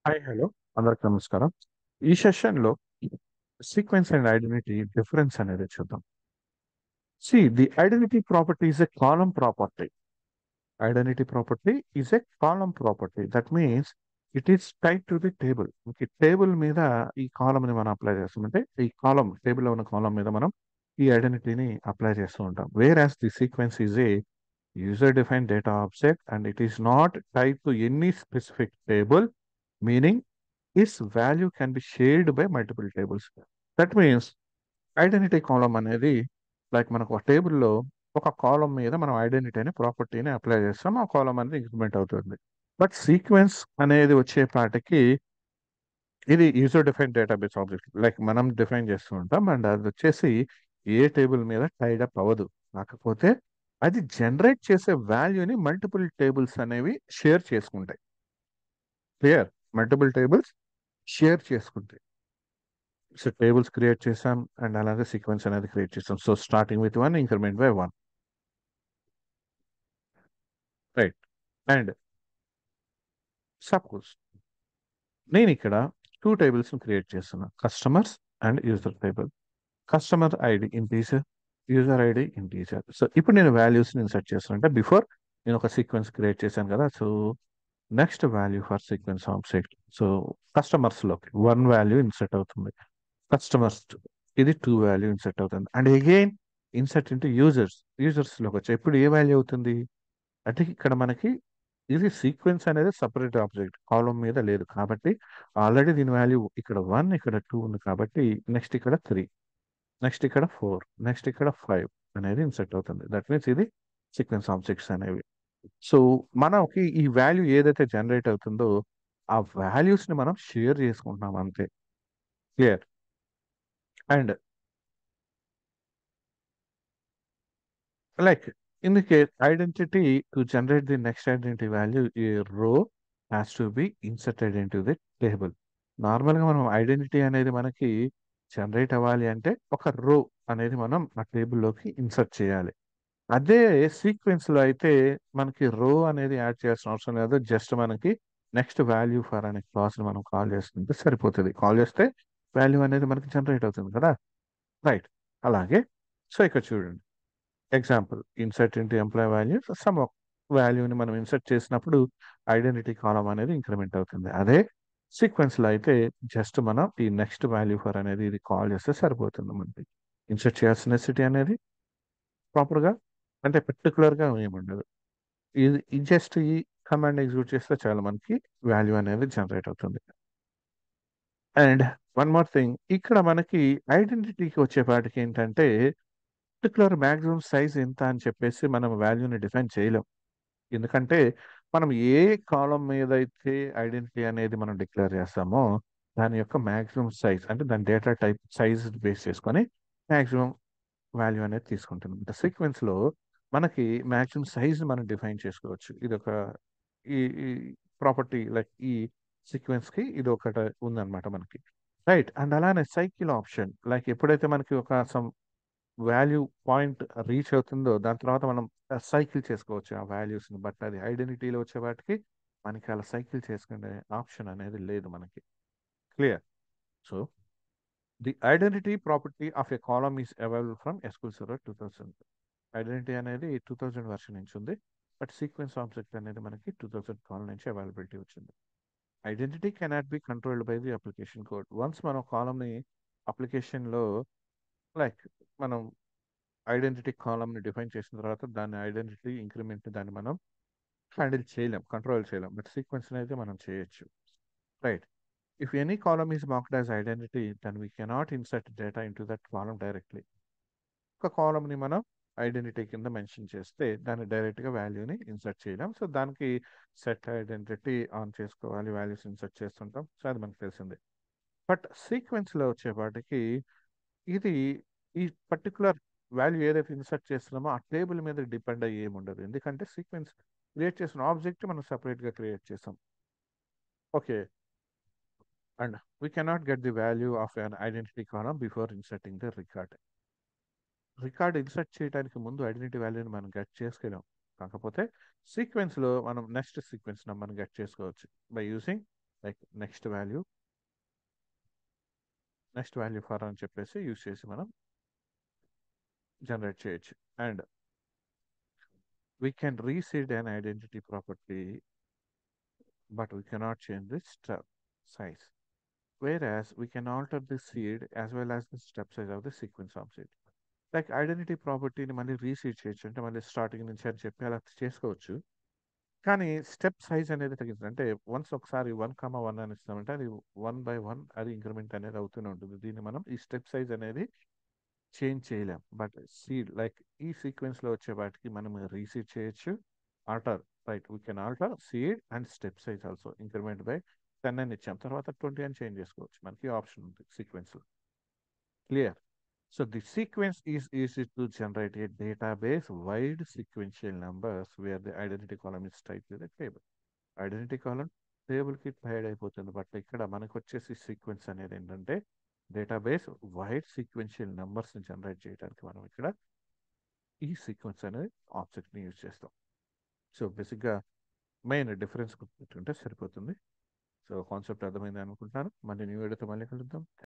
Hi hello అందరికి నమస్కారం. ఈ సెషన్లో సీక్వెన్స్ అండ్ ఐడెంటిటీ డిఫరెన్స్ అనేది చూద్దాం. The identity property is a column property. Identity property is a column property. That means it is tied to the table. ఈ table మీద ఈ కాలమ్ని మనం అప్లై చేస్తాం. అంటే ఈ కాలమ్ టేబుల్లో ఉన్న కాలమ్ మీద మనం ఈ ఐడెంటిటీని అప్లై చేస్తూ ఉంటాం. Where as the sequence is a user defined data object and it is not tied to any specific table, meaning its value can be shared by multiple tables. That means identity column అనేది like మనకు ఒక టేబుల్లో ఒక కాలం మీద మనం identity అనే ప్రాపర్టీని apply చేస్తాం, ఆ కాలం అనేది ఇంక్రిమెంట్ అవుతుంది. బట్ సీక్వెన్స్ అనేది వచ్చేపాటికి ఇది user define database object like మనం డిఫైన్ చేస్తూ ఉంటాం అండ్ అది వచ్చేసి ఏ టేబుల్ మీద టైడ్ అప్ అవ్వదు. కాకపోతే అది జనరేట్ చేసే వాల్యూని మల్టిపుల్ టేబుల్స్ అనేవి షేర్ చేసుకుంటాయి. క్లియర్? మల్టిపుల్ టేబుల్స్ షేర్ చేసుకుంటాయి. సో టేబుల్స్ క్రియేట్ చేసాం అండ్ అలాగే సీక్వెన్స్ అనేది క్రియేట్ చేసాం. So starting with 1 increment by 1, right? And suppose నేను ఇక్కడ 2 టేబుల్స్ క్రియేట్ చేస్తున్నా, customers and user table. Customer ID integer, user ID integer. So ఇప్పుడు నేను వాల్యూస్ని ఇన్సర్ట్ చేస్తాను. అంటే బిఫోర్ నేను ఒక సీక్వెన్స్ క్రియేట్ చేశాను కదా, so next value for sequence object. So కస్టమర్స్లోకి 1 వాల్యూ ఇన్సర్ట్ అవుతుంది, కస్టమర్స్ ఇది 2 వాల్యూ ఇన్సర్ట్ అవుతుంది అండ్ అగైన్ ఇన్సర్ట్ ఇంటూ యూజర్స్లోకి వచ్చి ఇప్పుడు ఏ వాల్యూ అవుతుంది అంటే ఇక్కడ మనకి ఇది సీక్వెన్స్ అనేది సపరేట్ ఆబ్జెక్ట్ కాలమ్ మీద లేదు కాబట్టి ఆల్రెడీ దీని వాల్యూ ఇక్కడ 1 ఇక్కడ 2 ఉంది కాబట్టి నెక్స్ట్ ఇక్కడ 3, నెక్స్ట్ ఇక్కడ 4, నెక్స్ట్ ఇక్కడ 5 అనేది ఇన్సర్ట్ అవుతుంది. దట్ మీన్స్ ఇది సీక్వెన్స్ ఆబ్జెక్ట్స్ అనేవి. సో మనకి ఈ వాల్యూ ఏదైతే జనరేట్ అవుతుందో ఆ వాల్యూస్ని మనం షేర్ చేసుకుంటున్నాం అంతే. Clear? And like in the case identity, to generate the next identity value, a row has to be inserted into the table. నార్మల్గా మనం ఐడెంటిటీ అనేది మనకి జనరేట్ అవ్వాలి అంటే ఒక రో అనేది మనం ఆ టేబుల్లోకి ఇన్సర్ట్ చేయాలి. అదే సీక్వెన్స్లో అయితే మనకి రో అనేది యాడ్ చేయాల్సిన అవసరం లేదు. జస్ట్ మనకి నెక్స్ట్ వాల్యూ ఫర్ అనే క్లాస్ని మనం కాల్ చేస్తుంటే సరిపోతుంది. కాల్ చేస్తే వాల్యూ అనేది మనకి జనరేట్ అవుతుంది కదా, రైట్? అలాగే సో ఇక్కడ చూడండి example insert into employee value some వాల్యూని మనం ఇన్సర్ట్ చేసినప్పుడు ఐడెంటిటీ కాలం అనేది ఇంక్రిమెంట్ అవుతుంది. అదే సీక్వెన్స్లో అయితే జస్ట్ మనం ఈ నెక్స్ట్ వాల్యూ ఫర్ అనేది ఇది కాల్ చేస్తే సరిపోతుంది. మనకి ఇన్సర్ట్ చేయాల్సిన నెసిటీ అనేది ప్రాపర్గా అంటే పర్టికులర్గా ఏముండదు. ఇది జస్ట్ ఈ కమాండ్ ఎగ్జిక్యూట్ చేస్తే చాలా మనకి వాల్యూ అనేది జనరేట్ అవుతుంది. అండ్ వన్ మోర్ థింగ్, ఇక్కడ మనకి ఐడెంటిటీకి వచ్చేపాటికి ఏంటంటే పర్టికులర్ మ్యాక్సిమం సైజ్ ఎంత అని చెప్పేసి మనం వాల్యూని డిఫైన్ చేయలేం. ఎందుకంటే మనం ఏ కాలం మీద అయితే ఐడెంటిటీ అనేది మనం డిక్లేర్ చేస్తామో దాని యొక్క మ్యాక్సిమం సైజ్ అంటే దాని డేటా టైప్ సైజ్ బేస్ చేసుకొని మ్యాక్సిమం వాల్యూ అనేది తీసుకుంటుంది. అంటే సీక్వెన్స్లో మనకి మ్యాక్సిమం సైజ్ మనం డిఫైన్ చేసుకోవచ్చు. ఇది ఒక ఈ ప్రాపర్టీ లైక్ ఈ సీక్వెన్స్కి ఇది ఒకటి ఉందన్నమాట మనకి, రైట్? అండ్ అలానే సైకిల్ ఆప్షన్ లైక్ ఎప్పుడైతే మనకి ఒక సమ్ వాల్యూ పాయింట్ రీచ్ అవుతుందో దాని తర్వాత మనం సైకిల్ చేసుకోవచ్చు ఆ వాల్యూస్ని. బట్ అది ఐడెంటిటీలో వచ్చే వాటికి మనకి అలా సైకిల్ చేసుకునే ఆప్షన్ అనేది లేదు మనకి. Clear? So the identity property of a column is available from SQL server 2000. Identity అనేది 2000 వర్షన్ నుంచి ఉంది, బట్ సీక్వెన్స్ ఆబ్జెక్ట్ అనేది మనకి 2012 నుంచి అవైలబిలిటీ వచ్చింది. Identity cannot be controlled by the application code. Once మనం కాలమ్ని అప్లికేషన్లో లైక్ మనం ఐడెంటిటీ కాలమ్ని డిఫైన్ చేసిన తర్వాత దాని ఐడెంటిటీ ఇంక్రిమెంట్ దాన్ని మనం హ్యాండిల్ చేయలేం, కంట్రోల్ చేయలేం. బట్ సీక్వెన్స్ అయితే మనం చేయొచ్చు, right? If any column is marked as identity then we cannot insert data into that column directly. ఒక కాలమ్ని మనం ఐడెంటిటీ కింద మెన్షన్ చేస్తే దాన్ని డైరెక్ట్గా వాల్యూని ఇన్సర్ట్ చేయలేం. సో దానికి సెట్ ఐడెంటిటీ ఆన్ చేసుకోవాలి, వాల్యూస్ ఇన్సర్ట్ చేస్తుంటాం. సో అది మనకు తెలిసిందే. బట్ సీక్వెన్స్లో వచ్చేపాటికి ఇది ఈ పర్టికులర్ వాల్యూ ఏదైతే ఇన్సర్ట్ చేస్తున్నామో ఆ టేబుల్ మీద డిపెండ్ అయ్యి ఏముండదు. ఎందుకంటే సీక్వెన్స్ క్రియేట్ చేసిన ఆబ్జెక్ట్ మనం సపరేట్గా క్రియేట్ చేసాం. Okay, and we cannot get the value of an identity column before inserting the record. Record insert చేయడానికి ముందు ఐడెంటిటీ వాల్యూని మనం గెట్ చేసుకోలేం. కాకపోతే సీక్వెన్స్లో మనం నెక్స్ట్ సీక్వెన్స్ నెంబర్ని గెట్ చేసుకోవచ్చు by using like next value for అని చెప్పేసి యూస్ చేసి మనం జనరేట్ చేయొచ్చు. And we can reseed an identity property but we cannot change the step size. Whereas we can alter the seed as well as the step size of the sequence of seed. Like identity ప్రాపర్టీని మళ్ళీ రీసీడ్ చేయొచ్చు, అంటే మళ్ళీ starting నుంచి అని చెప్పి అలా చేసుకోవచ్చు. కానీ స్టెప్ సైజ్ అనేది తగ్గించాలి. అంటే వన్స్ ఒకసారి 1,1 అని ఇస్తామంటే అది 1/1 అది ఇంక్రిమెంట్ అనేది అవుతూనే ఉంటుంది. దీన్ని మనం ఈ స్టెప్ సైజ్ అనేది చేంజ్ చేయలేం. బట్ సీడ్ లైక్ ఈ సీక్వెన్స్లో వచ్చే వాటికి మనం రీసీడ్ చేయొచ్చు, alter, right, we can alter seed and step size also increment by 10 అని ఇచ్చాం, తర్వాత 20 అని చేంజ్ చేసుకోవచ్చు. మనకి ఆప్షన్ ఉంది సీక్వెన్స్లో. Clear? So the sequence is easy to generate a database wide sequential numbers where the identity column is typed with a table. Identity column టేబుల్కి hide అయిపోతుంది. But ఇక్కడ మనకు వచ్చేసి సీక్వెన్స్ అనేది ఏంటంటే డేటాబేస్ వైడ్ సీక్వెన్షియల్ నెంబర్స్ని generate చేయడానికి మనం ఇక్కడ ఈ సీక్వెన్స్ అనేది ఆబ్జెక్ట్ని యూజ్ చేస్తాం. సో బేసిక్గా మెయిన్ డిఫరెన్స్ గుర్తుంటే సరిపోతుంది. సో కాన్సెప్ట్ అర్థమైంది అనుకుంటున్నాను. మళ్ళీ న్యూ వీడియోతో మళ్ళీ కలుద్దాం.